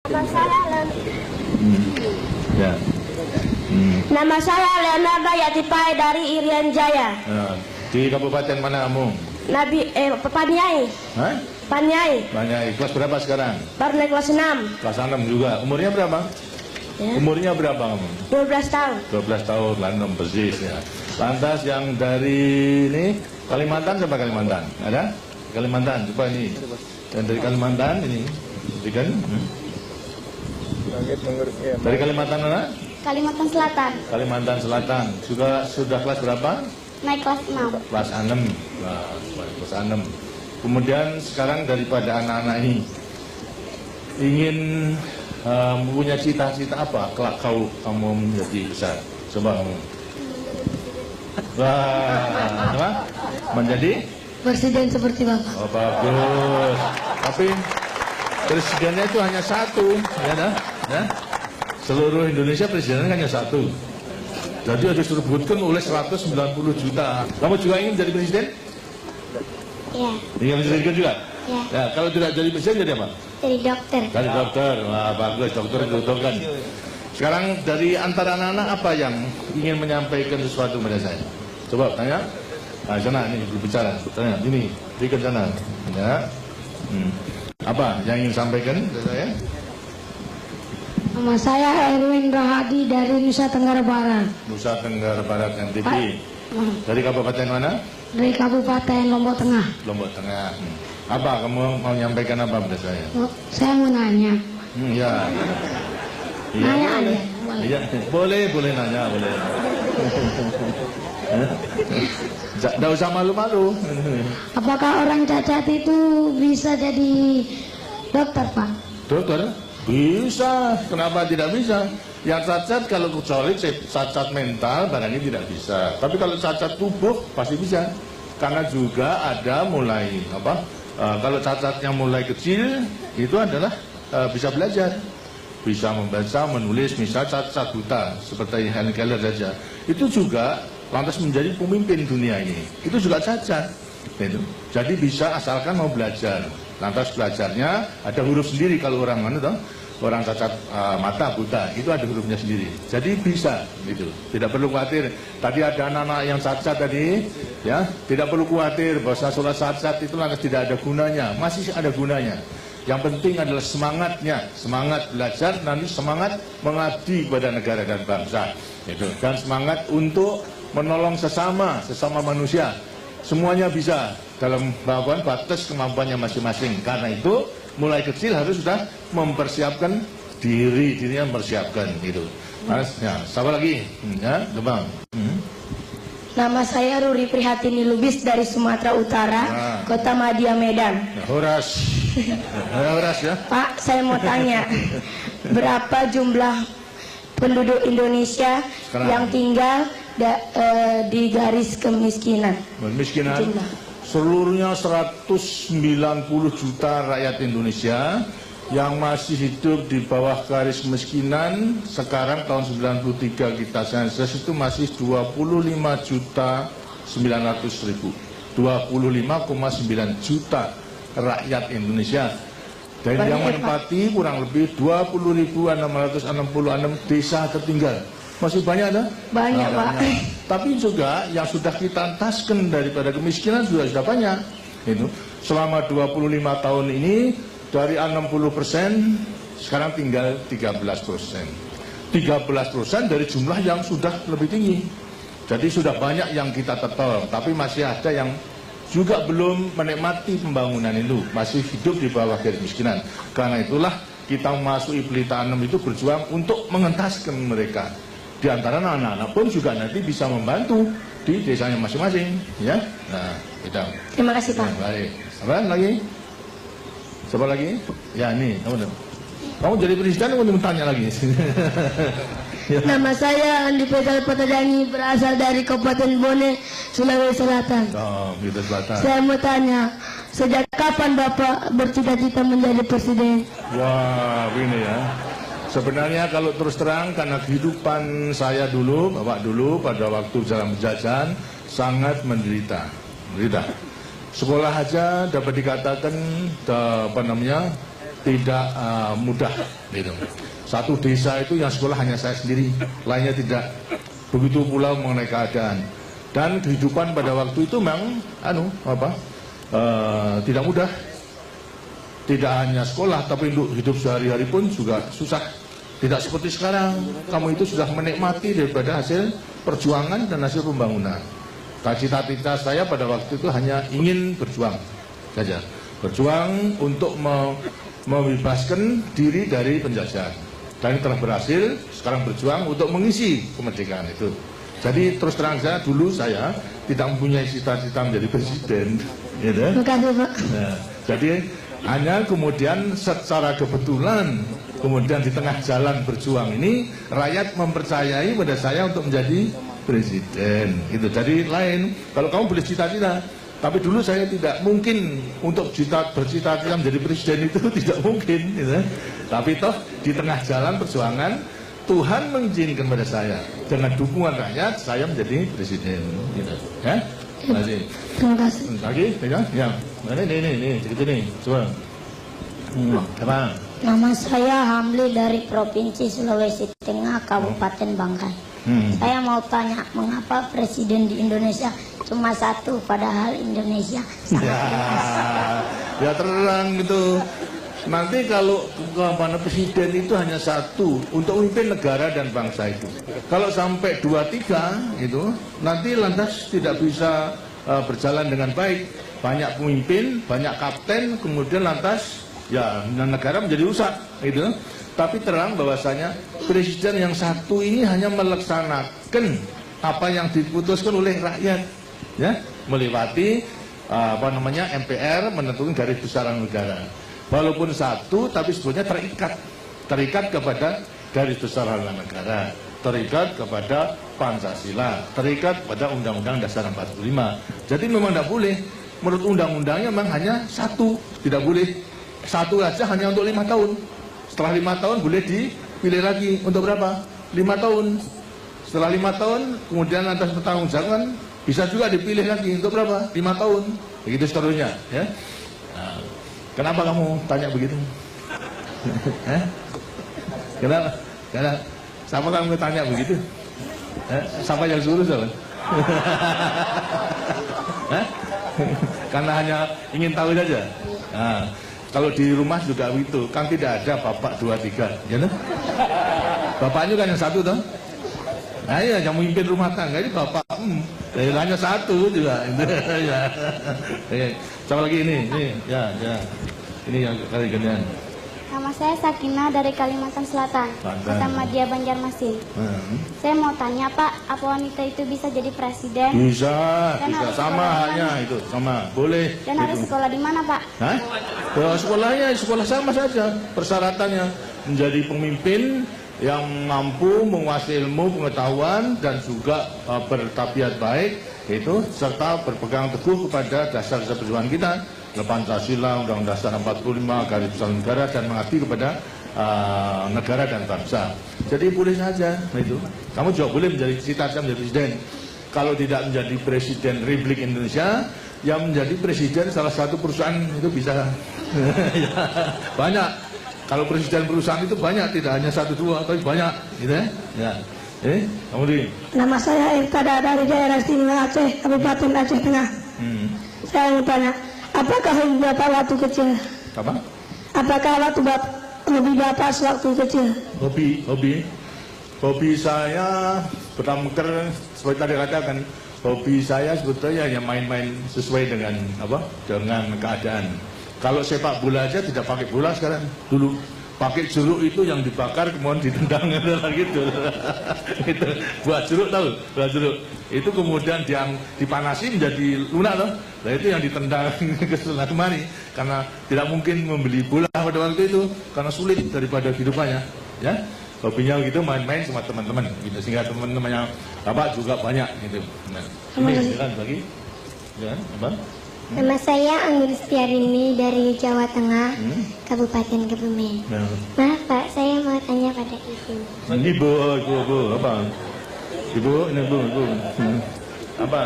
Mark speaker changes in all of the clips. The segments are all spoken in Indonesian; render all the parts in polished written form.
Speaker 1: Nama saya
Speaker 2: Ya.
Speaker 1: Nama saya Leonardo Yatipai dari Irian Jaya.
Speaker 2: Di kabupaten mana kamu?
Speaker 1: Paniai.
Speaker 2: Hah?
Speaker 1: Paniai.
Speaker 2: Paniai. Kelas berapa sekarang?
Speaker 1: Baru naik kelas 6.
Speaker 2: Kelas 6 juga. Umurnya berapa?
Speaker 1: Ya.
Speaker 2: Umurnya berapa kamu?
Speaker 1: 12 tahun.
Speaker 2: 12 tahun, lantam persis ya. Lantas yang dari ini Kalimantan sampai Kalimantan, ada? Kalimantan, coba ini. Yang dari Kalimantan ini, kan? Dari Kalimantan mana?
Speaker 1: Kalimantan Selatan.
Speaker 2: Kalimantan Selatan. Sudah kelas berapa?
Speaker 1: Naik kelas 6.
Speaker 2: Kelas 6. Kelas 6. Kemudian sekarang daripada anak-anak ini ingin punya cita-cita apa? Kelak kamu menjadi besar. Coba kamu. Apa? Menjadi
Speaker 1: Presiden seperti Bapak.
Speaker 2: Oh, bagus. Tapi presidennya itu hanya satu, ya dah. Ya? Seluruh Indonesia presidennya hanya satu. Jadi harus direbutkan oleh 190 juta. Kamu juga ingin jadi presiden?
Speaker 1: Ya.
Speaker 2: Ingin jadi presiden juga?
Speaker 1: Ya.
Speaker 2: Ya, kalau tidak jadi presiden jadi apa?
Speaker 1: Jadi dokter.
Speaker 2: Jadi dokter. Wah, bagus, dokter dibutuhkan. Sekarang dari antara anak-anak apa yang ingin menyampaikan sesuatu pada saya? Coba tanya. Nah, sana nih berbicara. Tanya, ini, berikan sana. Ya. Apa yang ingin sampaikan kepada saya?
Speaker 1: Nama saya Erwin Rahadi dari Nusa Tenggara Barat.
Speaker 2: Nusa Tenggara Barat NTB. Dari kabupaten mana?
Speaker 1: Dari Kabupaten Lombok Tengah.
Speaker 2: Lombok Tengah. Apa kamu mau menyampaikan apa pada saya?
Speaker 1: Saya mau nanya.
Speaker 2: Ya.
Speaker 1: Nanya aja.
Speaker 2: Iya, boleh nanya, boleh. Tidak usah malu-malu.
Speaker 1: Apakah orang cacat itu bisa jadi dokter, Pak?
Speaker 2: Dokter? Bisa. Kenapa tidak bisa? Yang cacat kalau kecuali cacat mental barangnya tidak bisa. Tapi kalau cacat tubuh pasti bisa. Karena juga ada mulai apa? Kalau cacatnya mulai kecil itu adalah bisa belajar. Bisa membaca, menulis, misalnya cacat buta seperti Helen Keller saja. Itu juga lantas menjadi pemimpin dunia ini. Itu juga cacat. Itu. Jadi bisa asalkan mau belajar. Lantas belajarnya ada huruf sendiri kalau orang mana toh? Orang cacat mata buta itu ada hurufnya sendiri. Jadi bisa gitu. Tidak perlu khawatir. Tadi ada anak-anak yang cacat tadi, ya, tidak perlu khawatir bahwa soal cacat itu lantas tidak ada gunanya. Masih ada gunanya. Yang penting adalah semangatnya, semangat belajar, nanti semangat mengabdi kepada negara dan bangsa, gitu. Dan semangat untuk menolong sesama manusia. Semuanya bisa dalam batas kemampuannya masing-masing. Karena itu mulai kecil harus sudah mempersiapkan dirinya mempersiapkan itu. Mas, ya, siapa lagi? Ya, coba.
Speaker 1: Nama saya Ruri Prihatini Lubis dari Sumatera Utara, Kota Madia, Medan.
Speaker 2: Horas. Horas ya.
Speaker 1: Pak, saya mau tanya, berapa jumlah penduduk Indonesia
Speaker 2: sekarang
Speaker 1: yang tinggal di garis kemiskinan?
Speaker 2: Kemiskinan
Speaker 1: Jumlah.
Speaker 2: seluruhnya 190 juta rakyat Indonesia yang masih hidup di bawah garis kemiskinan. Sekarang tahun 93 kita sensus itu masih 25.900.000. 25,9 juta rakyat Indonesia. Dan yang menempati kurang lebih 20.666 desa tertinggal. Masih banyak ada?
Speaker 1: Banyak, Pak.
Speaker 2: Tapi juga yang sudah kita entaskan daripada kemiskinan sudah banyak. Itu selama 25 tahun ini dari 60% sekarang tinggal 13%. 13% dari jumlah yang sudah lebih tinggi. Jadi sudah banyak yang kita tolong, tapi masih ada yang juga belum menikmati pembangunan itu, masih hidup di bawah garis kemiskinan. Karena itulah kita memasuki Pelita 6 itu berjuang untuk mengentaskan mereka. Di antara anak-anak pun juga nanti bisa membantu di desanya masing-masing, ya. Nah, kita.
Speaker 1: Terima kasih, Pak.
Speaker 2: Ya, baik. Apa lagi? Siapa lagi? Ya, ini, kamu jadi presiden, kamu tanya lagi. Ya.
Speaker 1: Nama saya Andi Petal Patadani, berasal dari Kabupaten Bone, Sulawesi Selatan.
Speaker 2: Oh, gitu Selatan.
Speaker 1: Saya mau tanya, sejak kapan Bapak bercita-cita menjadi presiden?
Speaker 2: Wah, ini ya. Sebenarnya kalau terus terang karena kehidupan saya dulu, Bapak dulu pada waktu dalam penjajahan sangat menderita. Sekolah aja dapat dikatakan mudah gitu. Satu desa itu yang sekolah hanya saya sendiri, lainnya tidak. Begitu pula mengenai keadaan dan kehidupan pada waktu itu memang tidak mudah. Tidak hanya sekolah, tapi untuk hidup sehari-hari pun juga susah. Tidak seperti sekarang, kamu itu sudah menikmati daripada hasil perjuangan dan hasil pembangunan. Cita-cita saya pada waktu itu hanya ingin berjuang saja, berjuang untuk membebaskan diri dari penjajahan. Dan telah berhasil, sekarang berjuang untuk mengisi kemerdekaan itu. Jadi terus terang saja, dulu saya tidak mempunyai cita-cita menjadi presiden, gitu. Nah, jadi hanya kemudian secara kebetulan, kemudian di tengah jalan berjuang ini, rakyat mempercayai pada saya untuk menjadi presiden. Itu jadi lain. Kalau kamu boleh cita-cita, tapi dulu saya tidak mungkin untuk bercita-cita menjadi presiden itu tidak mungkin. Gitu. Tapi toh di tengah jalan perjuangan, Tuhan mengizinkan pada saya dengan dukungan rakyat saya menjadi presiden. Gitu. Ya? Terima kasih.
Speaker 1: Terima kasih.
Speaker 2: Lagi, ya. Ini, gitu nih, coba. Apa?
Speaker 1: Nama saya Hamli dari Provinsi Sulawesi Tengah, Kabupaten Bangkai. Saya mau tanya, mengapa presiden di Indonesia cuma satu, padahal Indonesia sangat luas?
Speaker 2: Ya terang gitu. Nanti kalau presiden itu hanya satu untuk memimpin negara dan bangsa itu. Kalau sampai 2-3 itu, nanti lantas tidak bisa berjalan dengan baik. Banyak pemimpin, banyak kapten, kemudian lantas ya negara menjadi rusak gitu. Tapi terang bahwasanya presiden yang satu ini hanya melaksanakan apa yang diputuskan oleh rakyat, ya, melewati MPR menentukan garis besaran negara. Walaupun satu, tapi sebetulnya terikat kepada garis besaran negara, terikat kepada Pancasila, terikat pada Undang-Undang Dasar 45. Jadi memang tidak boleh, menurut undang-undangnya memang hanya satu, tidak boleh satu aja hanya untuk 5 tahun. Setelah 5 tahun boleh dipilih lagi untuk berapa? 5 tahun. Setelah 5 tahun, kemudian atas pertanggungjawaban bisa juga dipilih lagi untuk berapa? 5 tahun. Begitu seterusnya, ya. Nah, kenapa kamu tanya begitu? Kenapa? Siapa kamu tanya begitu? Siapa yang suruh soalnya? Karena hanya ingin tahu saja. Nah, kalau di rumah juga begitu, kan tidak ada bapak 2-3, ya kan? Bapaknya kan yang satu toh. Nah ya, yang memimpin rumah tangga ini bapak, hanya satu juga. Ya. Coba lagi ini, ya. Ini yang kali gantian.
Speaker 3: Nama saya Sakina dari Kalimantan Selatan, Kota Madia, Banjarmasin. Saya mau tanya Pak, apa wanita itu bisa jadi presiden?
Speaker 2: Bisa sama hanya itu, sama, boleh.
Speaker 3: Dan harus sekolah di mana Pak?
Speaker 2: Hah? Sekolahnya sekolah sama saja. Persyaratannya menjadi pemimpin yang mampu menguasai ilmu pengetahuan dan juga bertabiat baik itu, serta berpegang teguh kepada dasar-dasar perjuangan kita, Pancasila, Undang-Undang Dasar 45, garis besar negara, dan mengabdi kepada negara dan bangsa. Jadi boleh saja itu. Kamu juga boleh menjadi cita-cita menjadi presiden. Kalau tidak menjadi presiden Republik Indonesia, yang menjadi presiden salah satu perusahaan itu bisa. Ya, banyak. Kalau presiden perusahaan itu banyak, tidak hanya 1-2, tapi banyak, gitu ya. Ya. Kamu di?
Speaker 1: Nama saya Irtada dari daerah istimewa Aceh, Kabupaten Aceh Tengah. Saya mau tanya, apakah hobi Bapak waktu kecil?
Speaker 2: Apa?
Speaker 1: Apakah hobi Bapak sewaktu kecil?
Speaker 2: Hobi saya bertamker, seperti tadi katakan, hobi saya sebetulnya hanya main-main sesuai dengan dengan keadaan. Kalau sepak bola aja tidak pakai bola sekarang, dulu pakai jeruk itu yang dibakar kemudian ditendang gitu. Itu buat jeruk, tahu? Buat jeruk itu kemudian yang dipanasi menjadi lunak loh. Nah itu yang ditendang ke sana kemari, karena tidak mungkin membeli bola pada waktu itu karena sulit daripada kehidupannya, ya. Hobinya gitu, main-main sama teman-teman gitu, sehingga teman-temannya Bapak juga banyak gitu. Nah, ini silakan lagi. Ya, apa?
Speaker 3: Nama saya Anggun Setiarini dari Jawa Tengah, Kabupaten Kebumen. Maaf Pak, saya mau tanya pada Ibu.
Speaker 2: Ibu, apa? Ibu. Apa?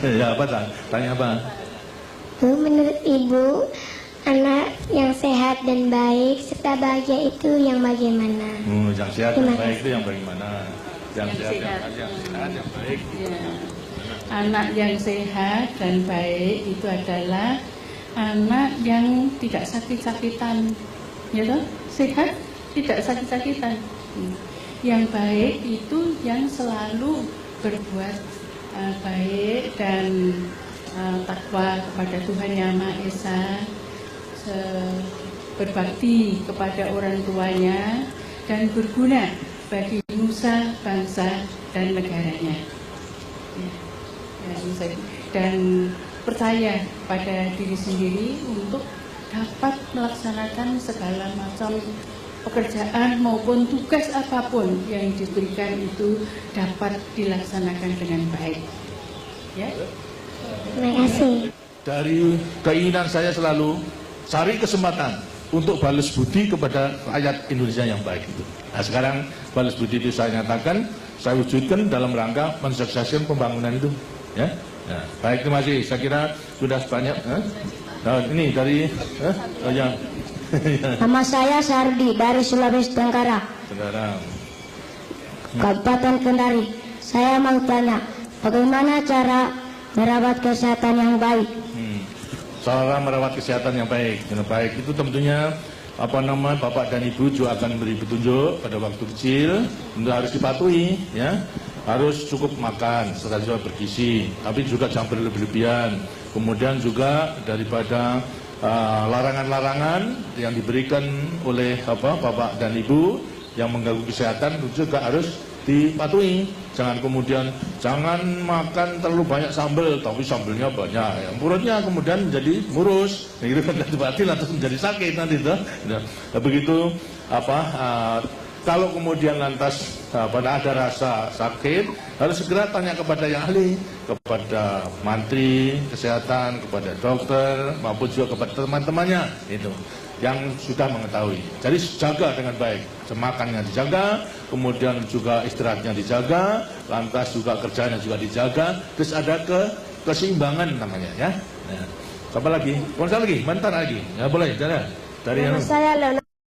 Speaker 3: Ya
Speaker 2: apa? Tanya apa?
Speaker 3: Bu, menurut Ibu,
Speaker 4: Anak yang sehat dan baik serta bahagia itu yang bagaimana?
Speaker 2: Yang sehat dan baik itu yang bagaimana? Yang sehat yang baik.
Speaker 5: Ya. Anak yang sehat dan baik itu adalah anak yang tidak sakit-sakitan, ya toh? Sehat, tidak sakit-sakitan. Yang baik itu yang selalu berbuat baik dan takwa kepada Tuhan Yang Maha Esa, berbakti kepada orang tuanya, dan berguna bagi nusa, bangsa, dan negaranya. Dan percaya pada diri sendiri untuk dapat melaksanakan segala macam pekerjaan maupun tugas apapun yang diberikan itu dapat dilaksanakan dengan baik. Ya.
Speaker 4: Terima kasih.
Speaker 2: Dari keinginan saya selalu cari kesempatan untuk balas budi kepada rakyat Indonesia yang baik itu. Nah sekarang balas budi itu saya nyatakan, saya wujudkan dalam rangka mensukseskan pembangunan itu. Ya, nah, baik, terima kasih. Saya kira sudah banyak. Nah, ini dari yang
Speaker 1: Nama saya Sardi dari Sulawesi Tenggara, Kabupaten Kendari. Saya mau tanya, bagaimana cara merawat kesehatan yang baik?
Speaker 2: Cara merawat kesehatan yang baik. Yang baik itu tentunya Bapak dan Ibu juga akan beri petunjuk pada waktu kecil, tentu harus dipatuhi, ya. Harus cukup makan, serta juga bergizi, tapi juga jangan berlebihan. Kemudian juga daripada larangan-larangan yang diberikan oleh Bapak dan Ibu yang mengganggu kesehatan juga harus dipatuhi. Jangan kemudian jangan makan terlalu banyak sambal, tapi sambelnya banyak, ya. Perutnya kemudian menjadi murus, itu kan batin atau menjadi sakit nanti itu. Nah, begitu kalau kemudian lantas pada ada rasa sakit, harus segera tanya kepada yang ahli, kepada Menteri Kesehatan, kepada dokter, maupun juga kepada teman-temannya itu yang sudah mengetahui. Jadi jaga dengan baik, makannya dijaga, kemudian juga istirahatnya dijaga, lantas juga kerjanya juga dijaga, terus ada keseimbangan namanya, ya. Nah, apa lagi? Konsul lagi, bentar lagi, ya boleh, dari
Speaker 4: Nama saya Leonardo